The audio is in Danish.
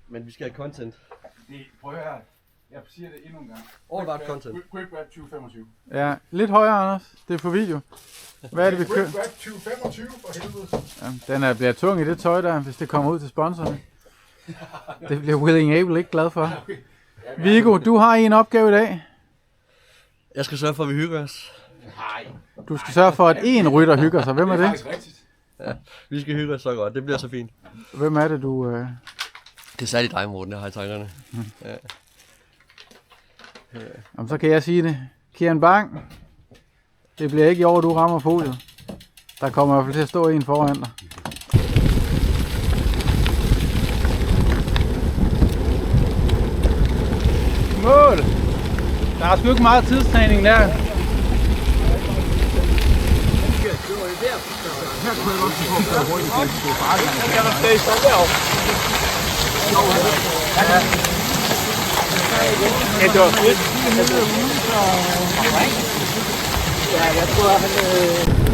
Men vi skal have content. Prøv at høre. Jeg siger det endnu en gang. All about content. Quick Rap 2025. Ja, lidt højere, Anders. Det er for video. Hvad er det, vi kører? Quick Rap 2025 for helvede. Ja, den bliver tung i det tøj der, hvis det kommer ud til sponsorerne. Det bliver Willing Able ikke glad for. Viggo, du har en opgave i dag. Jeg skal sørge for, at vi hygger os. Nej. Du skal sørge for, at én rytter hygger sig. Hvem er Det er det? faktisk rigtigt. Ja, vi skal hygge os så godt. Det bliver så fint. Hvem er det, du... Det er særligt dig, Morten, jeg har i tankerne. Ja. Jamen, så kan jeg sige det. Kian Bang. Det bliver ikke i år, du rammer podiet. Der kommer i hvert fald til at stå en foran dig. Mål! Der er sgu ikke meget tidstræning der. Det var fedt. Ja, jeg tror, han